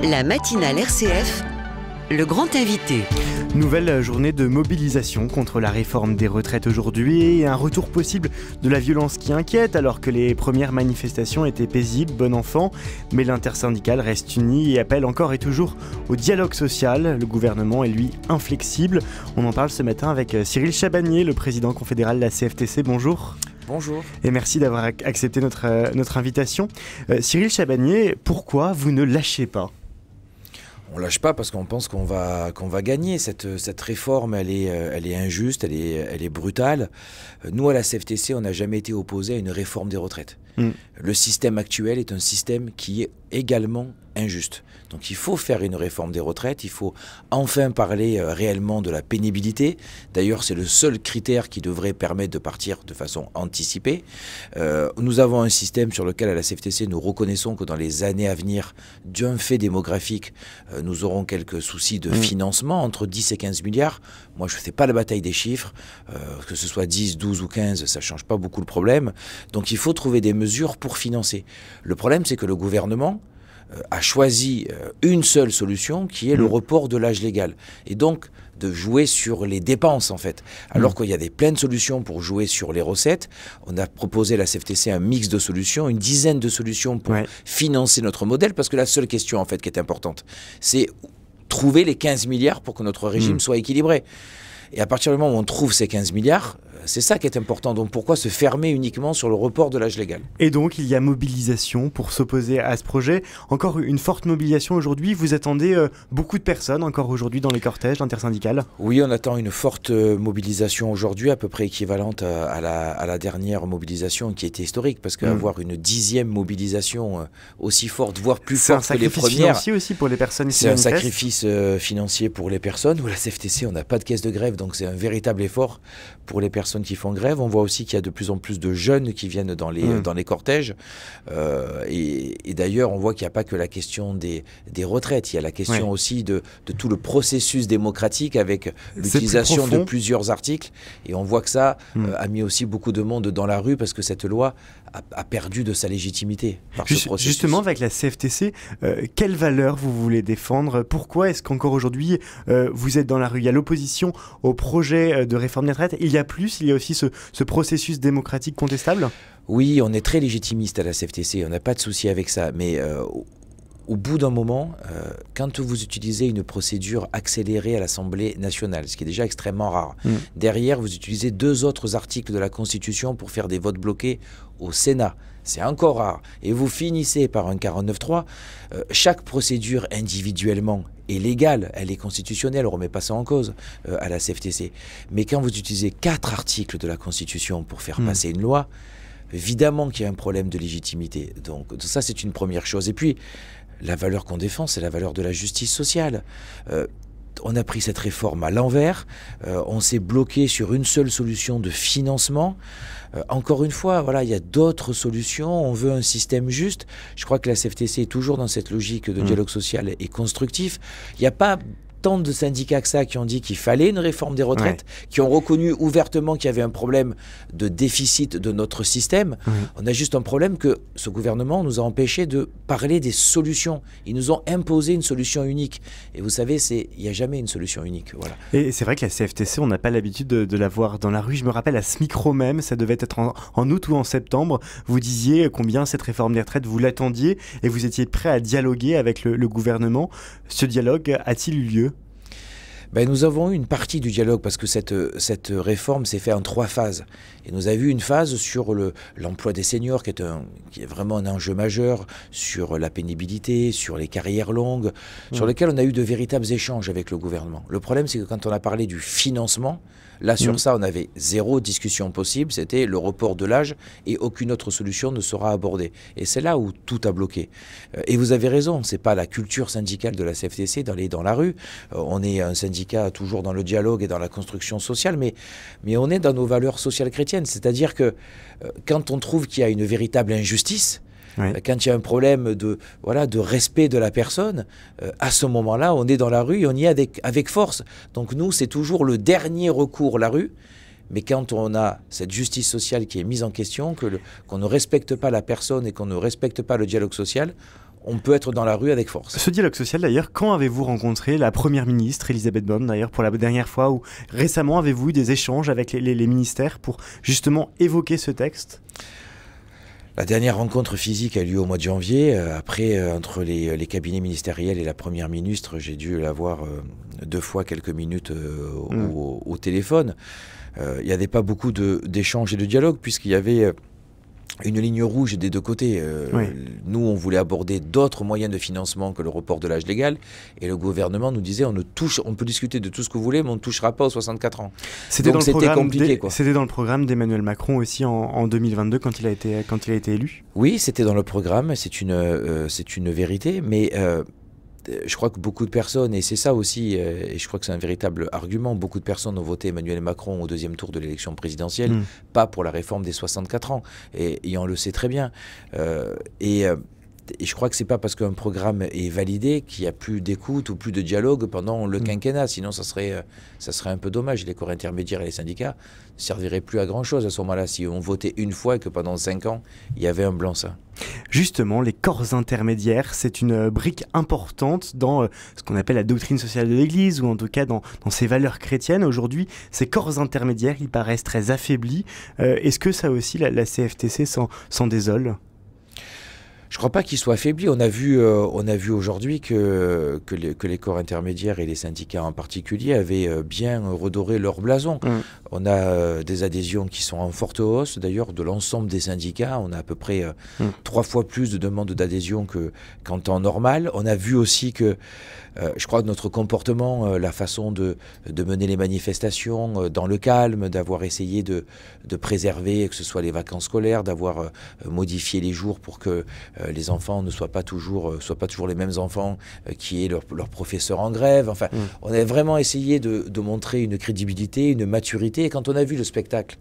La matinale RCF, le grand invité. Nouvelle journée de mobilisation contre la réforme des retraites aujourd'hui et un retour possible de la violence qui inquiète alors que les premières manifestations étaient paisibles, bon enfant. Mais l'intersyndicale reste unie et appelle encore et toujours au dialogue social. Le gouvernement est lui inflexible. On en parle ce matin avec Cyril Chabagnier, le président confédéral de la CFTC. Bonjour. Bonjour. Et merci d'avoir accepté notre invitation. Cyril Chabagnier, pourquoi vous ne lâchez pas ? On lâche pas parce qu'on pense qu'on va gagner. Cette réforme, elle est injuste, elle est brutale. Nous, à la CFTC, on n'a jamais été opposés à une réforme des retraites. Le système actuel est un système qui est également injuste. Donc il faut faire une réforme des retraites, il faut enfin parler réellement de la pénibilité. D'ailleurs, c'est le seul critère qui devrait permettre de partir de façon anticipée. Nous avons un système sur lequel, à la CFTC, nous reconnaissons que dans les années à venir, d'un fait démographique, nous aurons quelques soucis de financement, entre 10 et 15 milliards. Moi, je ne fais pas la bataille des chiffres, que ce soit 10, 12 ou 15, ça ne change pas beaucoup le problème. Donc il faut trouver des mesures pour financer. Le problème, c'est que le gouvernement a choisi une seule solution qui est le report de l'âge légal. Et donc, de jouer sur les dépenses, en fait. Alors qu'il y a plein de solutions pour jouer sur les recettes. On a proposé à la CFTC un mix de solutions, une dizaine de solutions pour financer notre modèle, parce que la seule question, en fait, qui est importante, c'est trouver les 15 milliards pour que notre régime soit équilibré. Et à partir du moment où on trouve ces 15 milliards, c'est ça qui est important. Donc pourquoi se fermer uniquement sur le report de l'âge légal ? Et donc il y a mobilisation pour s'opposer à ce projet. Encore une forte mobilisation aujourd'hui. Vous attendez beaucoup de personnes encore aujourd'hui dans les cortèges intersyndicales ? Oui, on attend une forte mobilisation aujourd'hui, à peu près équivalente à la dernière mobilisation qui était historique. Parce qu'avoir une 10e mobilisation aussi forte, voire plus forte que les premières... C'est un sacrifice financier aussi pour les personnes qui manifestent. C'est un sacrifice financier pour les personnes. Où la CFTC, on n'a pas de caisse de grève, donc c'est un véritable effort pour les personnes qui font grève. On voit aussi qu'il y a de plus en plus de jeunes qui viennent dans les cortèges. Et d'ailleurs, on voit qu'il n'y a pas que la question des retraites. Il y a la question aussi de tout le processus démocratique avec l'utilisation de plusieurs articles. Et on voit que ça a mis aussi beaucoup de monde dans la rue parce que cette loi a perdu de sa légitimité par ce processus. Justement, avec la CFTC, quelles valeurs vous voulez défendre ? Pourquoi est-ce qu'encore aujourd'hui, vous êtes dans la rue ? Il y a l'opposition au projet de réforme des retraites. Il y a aussi ce processus démocratique contestable ? Oui, on est très légitimiste à la CFTC, on n'a pas de souci avec ça, mais au bout d'un moment, quand vous utilisez une procédure accélérée à l'Assemblée nationale, ce qui est déjà extrêmement rare, derrière vous utilisez 2 autres articles de la Constitution pour faire des votes bloqués au Sénat. C'est encore rare. Et vous finissez par un 49.3. Chaque procédure individuellement est légale, elle est constitutionnelle, on ne remet pas ça en cause à la CFTC. Mais quand vous utilisez 4 articles de la Constitution pour faire passer une loi, évidemment qu'il y a un problème de légitimité. Donc ça, c'est une première chose. Et puis, la valeur qu'on défend, c'est la valeur de la justice sociale. On a pris cette réforme à l'envers, on s'est bloqué sur une seule solution de financement. Encore une fois, voilà, il y a d'autres solutions, on veut un système juste. Je crois que la CFTC est toujours dans cette logique de dialogue social et constructif. Il n'y a pas tant de syndicats que ça qui ont dit qu'il fallait une réforme des retraites, qui ont reconnu ouvertement qu'il y avait un problème de déficit de notre système. On a juste un problème que ce gouvernement nous a empêchés de parler des solutions. Ils nous ont imposé une solution unique. Et vous savez, il n'y a jamais une solution unique. Voilà. Et c'est vrai que la CFTC, on n'a pas l'habitude de la voir dans la rue. Je me rappelle à ce micro même, ça devait être en août ou en septembre, vous disiez combien cette réforme des retraites, vous l'attendiez et vous étiez prêt à dialoguer avec le gouvernement. Ce dialogue a-t-il eu lieu ? Nous avons eu une partie du dialogue parce que cette réforme s'est faite en 3 phases. Et nous avons eu une phase sur l'emploi des seniors qui est vraiment un enjeu majeur, sur la pénibilité, sur les carrières longues, sur lesquelles on a eu de véritables échanges avec le gouvernement. Le problème, c'est que quand on a parlé du financement, là, sur ça, on avait 0 discussion possible. C'était le report de l'âge et aucune autre solution ne sera abordée. Et c'est là où tout a bloqué. Et vous avez raison, c'est pas la culture syndicale de la CFTC d'aller dans la rue. On est un syndicat toujours dans le dialogue et dans la construction sociale, mais on est dans nos valeurs sociales chrétiennes. C'est-à-dire que quand on trouve qu'il y a une véritable injustice, quand il y a un problème de respect de la personne, à ce moment-là, on est dans la rue et on y est avec force. Donc nous, c'est toujours le dernier recours, la rue. Mais quand on a cette justice sociale qui est mise en question, qu'on ne respecte pas la personne et qu'on ne respecte pas le dialogue social, on peut être dans la rue avec force. Ce dialogue social, d'ailleurs, quand avez-vous rencontré la Première ministre, Elisabeth Borne, d'ailleurs, pour la dernière fois, ou récemment, avez-vous eu des échanges avec les ministères pour justement évoquer ce texte ? La dernière rencontre physique a eu lieu au mois de janvier. Après, entre les cabinets ministériels et la Première ministre, j'ai dû la voir 2 fois quelques minutes au téléphone. Il n'y avait pas beaucoup d'échanges et de dialogues, puisqu'il y avait une ligne rouge des 2 côtés. Nous, on voulait aborder d'autres moyens de financement que le report de l'âge légal, et le gouvernement nous disait on peut discuter de tout ce que vous voulez, mais on ne touchera pas aux 64 ans. C'était compliqué. C'était dans le programme d'Emmanuel Macron aussi en 2022 quand il a été élu. Oui, c'était dans le programme, c'est une vérité, mais je crois que beaucoup de personnes, et c'est ça aussi, et je crois que c'est un véritable argument, beaucoup de personnes ont voté Emmanuel Macron au 2e tour de l'élection présidentielle, pas pour la réforme des 64 ans, et on le sait très bien. Et je crois que c'est pas parce qu'un programme est validé qu'il n'y a plus d'écoute ou plus de dialogue pendant le quinquennat. Sinon, ça serait un peu dommage. Les corps intermédiaires et les syndicats ne serviraient plus à grand-chose à ce moment-là si on votait une fois et que pendant 5 ans, il y avait un blanc-seing. Justement, les corps intermédiaires, c'est une brique importante dans ce qu'on appelle la doctrine sociale de l'Église, ou en tout cas dans ses valeurs chrétiennes. Aujourd'hui, ces corps intermédiaires, ils paraissent très affaiblis. Est-ce que ça aussi, la CFTC s'en désole ? Je ne crois pas qu'il soit affaibli. On a vu aujourd'hui que les corps intermédiaires et les syndicats en particulier avaient bien redoré leur blason. On a des adhésions qui sont en forte hausse. D'ailleurs, de l'ensemble des syndicats, on a à peu près 3 fois plus de demandes d'adhésion qu'en temps normal. On a vu aussi que, je crois que notre comportement, la façon de mener les manifestations dans le calme, d'avoir essayé de préserver, que ce soit les vacances scolaires, d'avoir modifié les jours pour que les enfants ne soient pas toujours les mêmes enfants qui aient leur professeur en grève. Enfin, on a vraiment essayé de montrer une crédibilité, une maturité. Et quand on a vu le spectacle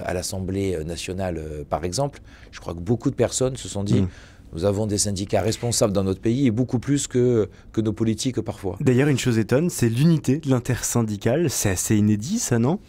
à l'Assemblée nationale, par exemple, je crois que beaucoup de personnes se sont dit nous avons des syndicats responsables dans notre pays, et beaucoup plus que nos politiques parfois. D'ailleurs, une chose étonne, c'est l'unité de l'intersyndicale. C'est assez inédit, ça, non ?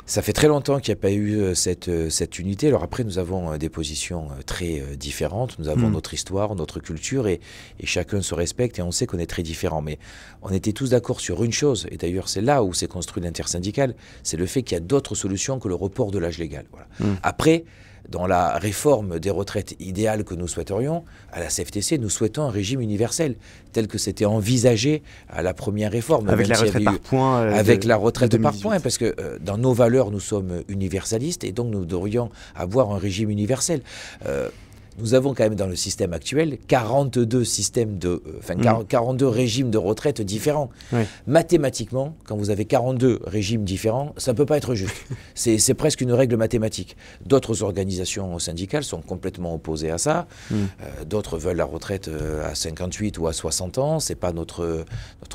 Ça fait très longtemps qu'il n'y a pas eu cette unité. Alors après, nous avons des positions très différentes. Nous avons notre histoire, notre culture, et chacun se respecte, et on sait qu'on est très différents. Mais on était tous d'accord sur une chose, et d'ailleurs c'est là où s'est construit l'intersyndicale, c'est le fait qu'il y a d'autres solutions que le report de l'âge légal. Voilà. Après, dans la réforme des retraites idéales que nous souhaiterions, à la CFTC, nous souhaitons un régime universel, tel que c'était envisagé à la première réforme. Avec la retraite par points. Avec la retraite par points, parce que dans nos valeurs, nous sommes universalistes, et donc nous devrions avoir un régime universel. Nous avons quand même dans le système actuel 42 42 régimes de retraite différents. Mathématiquement, quand vous avez 42 régimes différents, ça ne peut pas être juste. C'est presque une règle mathématique. D'autres organisations syndicales sont complètement opposées à ça. D'autres veulent la retraite à 58 ou à 60 ans. Ce n'est pas notre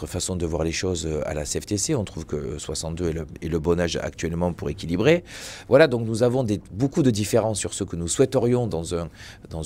façon de voir les choses à la CFTC. On trouve que 62 est le bon âge actuellement pour équilibrer. Voilà, donc nous avons beaucoup de différences sur ce que nous souhaiterions dans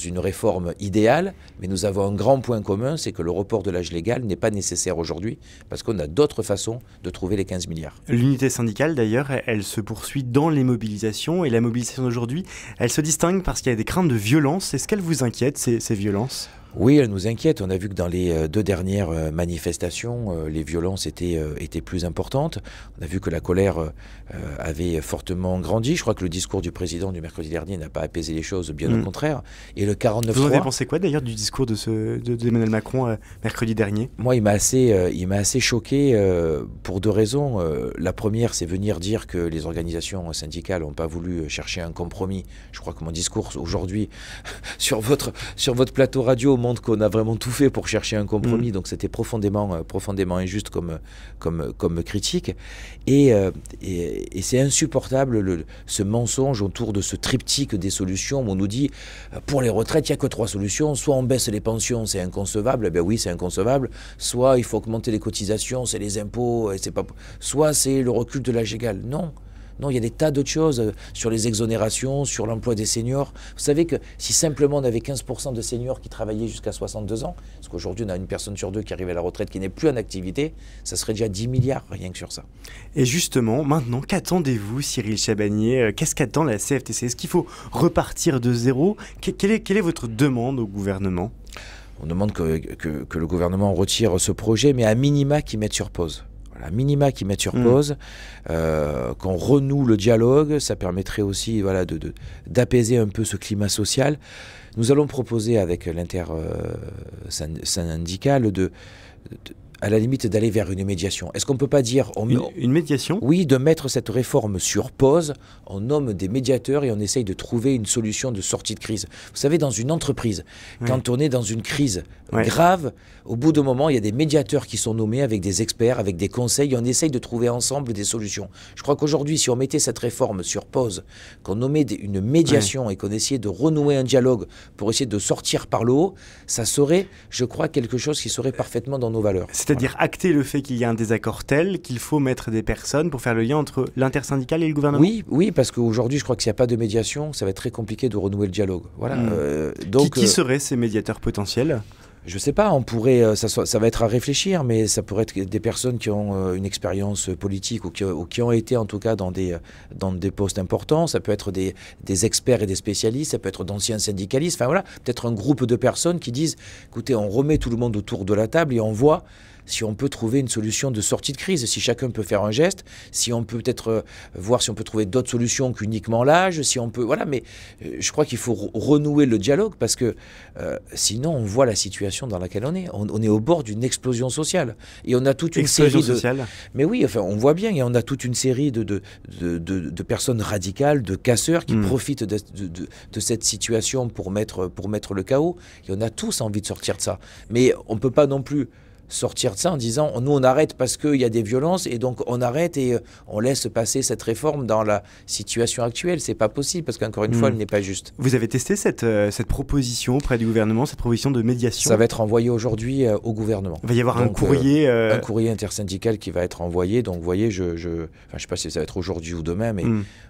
une réforme idéale, mais nous avons un grand point commun, c'est que le report de l'âge légal n'est pas nécessaire aujourd'hui, parce qu'on a d'autres façons de trouver les 15 milliards. L'unité syndicale, d'ailleurs, elle se poursuit dans les mobilisations, et la mobilisation d'aujourd'hui, elle se distingue parce qu'il y a des craintes de violence. Est-ce qu'elles vous inquiètent, ces violences ? Oui, elle nous inquiète. On a vu que dans les 2 dernières manifestations, les violences étaient plus importantes. On a vu que la colère avait fortement grandi. Je crois que le discours du président du mercredi dernier n'a pas apaisé les choses, bien au contraire. Et le 49.3... Vous en avez pensé quoi d'ailleurs du discours d'Emmanuel Macron mercredi dernier ? Moi, il m'a assez choqué pour 2 raisons. La première, c'est venir dire que les organisations syndicales n'ont pas voulu chercher un compromis. Je crois que mon discours aujourd'hui sur votre plateau radio montre qu'on a vraiment tout fait pour chercher un compromis, donc c'était profondément injuste comme critique, et c'est insupportable ce mensonge autour de ce triptyque des solutions où on nous dit pour les retraites il n'y a que 3 solutions, soit on baisse les pensions, c'est inconcevable, eh bien oui c'est inconcevable, soit il faut augmenter les cotisations, c'est les impôts, soit c'est le recul de l'âge légal. Non, il y a des tas d'autres choses sur les exonérations, sur l'emploi des seniors. Vous savez que si simplement on avait 15% de seniors qui travaillaient jusqu'à 62 ans, parce qu'aujourd'hui on a une personne sur 2 qui arrive à la retraite qui n'est plus en activité, ça serait déjà 10 milliards rien que sur ça. Et justement, maintenant, qu'attendez-vous, Cyril Chabagnier ? Qu'est-ce qu'attend la CFTC ? Est-ce qu'il faut repartir de zéro ? Quelle est votre demande au gouvernement ? On demande que le gouvernement retire ce projet, mais à minima qu'il mette sur pause. Voilà, minima qui mettent sur pause, qu'on renoue le dialogue, ça permettrait aussi d'apaiser un peu ce climat social. Nous allons proposer avec l'inter-syndical à la limite d'aller vers une médiation. Est-ce qu'on ne peut pas dire... Une médiation ? Oui, de mettre cette réforme sur pause, on nomme des médiateurs et on essaye de trouver une solution de sortie de crise. Vous savez, dans une entreprise, quand on est dans une crise grave, au bout d'un moment, il y a des médiateurs qui sont nommés avec des experts, avec des conseils, et on essaye de trouver ensemble des solutions. Je crois qu'aujourd'hui, si on mettait cette réforme sur pause, qu'on nommait une médiation et qu'on essayait de renouer un dialogue pour essayer de sortir par le haut, ça serait, je crois, quelque chose qui serait parfaitement dans nos valeurs. C'est-à-dire acter le fait qu'il y a un désaccord tel qu'il faut mettre des personnes pour faire le lien entre l'intersyndical et le gouvernement. Oui, parce qu'aujourd'hui, je crois que s'il n'y a pas de médiation, ça va être très compliqué de renouer le dialogue. Voilà. Donc, qui seraient ces médiateurs potentiels ? Je ne sais pas, on pourrait, ça va être à réfléchir, mais ça pourrait être des personnes qui ont une expérience politique ou qui ont été en tout cas dans des postes importants. Ça peut être des experts et des spécialistes, ça peut être d'anciens syndicalistes. Enfin voilà, peut-être un groupe de personnes qui disent, écoutez, on remet tout le monde autour de la table et on voit si on peut trouver une solution de sortie de crise, si chacun peut faire un geste, si on peut peut-être voir si on peut trouver d'autres solutions qu'uniquement l'âge, si on peut... Voilà, mais je crois qu'il faut renouer le dialogue parce que sinon on voit la situation dans laquelle on est. On est au bord d'une explosion sociale. Et on a toute une série de... sociale. Mais oui, enfin, on voit bien, et on a toute une série de personnes radicales, de casseurs qui profitent de cette situation pour mettre le chaos. Et on a tous envie de sortir de ça. Mais on ne peut pas non plus sortir de ça en disant nous on arrête parce qu'il y a des violences et donc on arrête et on laisse passer cette réforme dans la situation actuelle. C'est pas possible parce qu'encore une fois elle n'est pas juste. Vous avez testé cette proposition auprès du gouvernement, cette proposition de médiation ? Ça va être envoyé aujourd'hui au gouvernement. Il va y avoir un courrier un courrier intersyndical qui va être envoyé. Donc vous voyez, je sais pas si ça va être aujourd'hui ou demain, mais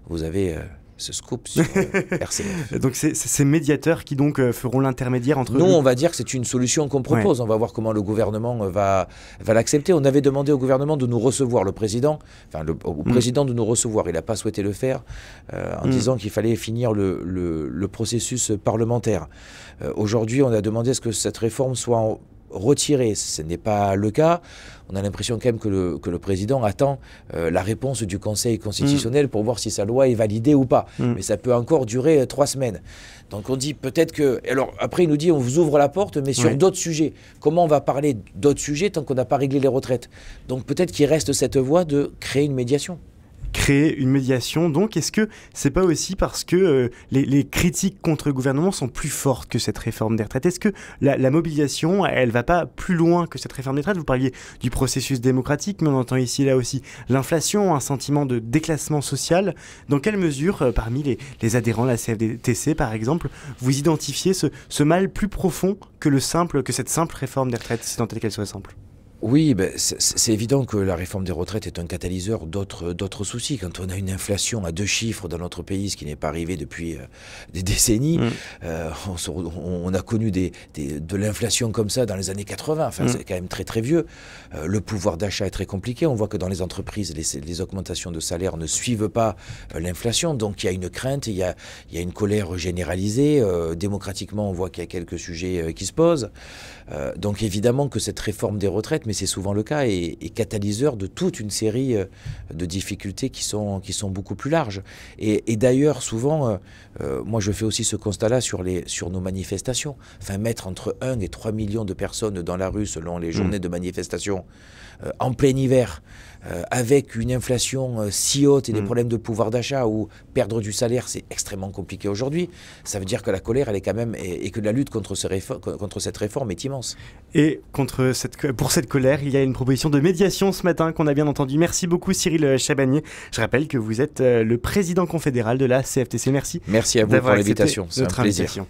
vous avez ce scoop sur RCF. Donc c'est ces médiateurs qui donc feront l'intermédiaire entre... Nous, on va dire que c'est une solution qu'on propose. On va voir comment le gouvernement va l'accepter. On avait demandé au gouvernement de nous recevoir, au président de nous recevoir. Il n'a pas souhaité le faire en disant qu'il fallait finir le processus parlementaire. Aujourd'hui, on a demandé à ce que cette réforme soit retirée. Ce n'est pas le cas. On a l'impression quand même que le président attend la réponse du Conseil constitutionnel pour voir si sa loi est validée ou pas. Mais ça peut encore durer 3 semaines. Donc on dit peut-être que... Alors après il nous dit on vous ouvre la porte mais sur d'autres sujets. Comment on va parler d'autres sujets tant qu'on n'a pas réglé les retraites? Donc peut-être qu'il reste cette voie de créer une médiation. Créer une médiation, donc est-ce que c'est pas aussi parce que les critiques contre le gouvernement sont plus fortes que cette réforme des retraites? Est-ce que la mobilisation, elle va pas plus loin que cette réforme des retraites? Vous parliez du processus démocratique, mais on entend ici là aussi l'inflation, un sentiment de déclassement social. Dans quelle mesure, parmi les adhérents de la CFDTC par exemple, vous identifiez ce mal plus profond que cette simple réforme des retraites, si tant est qu'elle soit simple? Oui, c'est évident que la réforme des retraites est un catalyseur d'autres soucis. Quand on a une inflation à 2 chiffres dans notre pays, ce qui n'est pas arrivé depuis des décennies, on a connu de l'inflation comme ça dans les années 80. Enfin, c'est quand même très très vieux. Le pouvoir d'achat est très compliqué. On voit que dans les entreprises, les augmentations de salaire ne suivent pas l'inflation. Donc il y a une crainte, il y a une colère généralisée. Démocratiquement, on voit qu'il y a quelques sujets qui se posent. Donc évidemment que cette réforme des retraites, mais c'est souvent le cas, est catalyseur de toute une série de difficultés qui sont beaucoup plus larges. Et d'ailleurs, souvent, moi je fais aussi ce constat-là sur nos manifestations. Enfin, mettre entre 1 et 3 millions de personnes dans la rue selon les journées de manifestation en plein hiver, avec une inflation si haute et des problèmes de pouvoir d'achat ou perdre du salaire, c'est extrêmement compliqué aujourd'hui. Ça veut dire que la colère, elle est quand même, et que la lutte contre cette réforme est immense. Et pour cette colère, il y a une proposition de médiation ce matin qu'on a bien entendu. Merci beaucoup Cyril Chabagnier. Je rappelle que vous êtes le président confédéral de la CFTC. Merci. Merci à vous pour l'invitation. C'est un plaisir.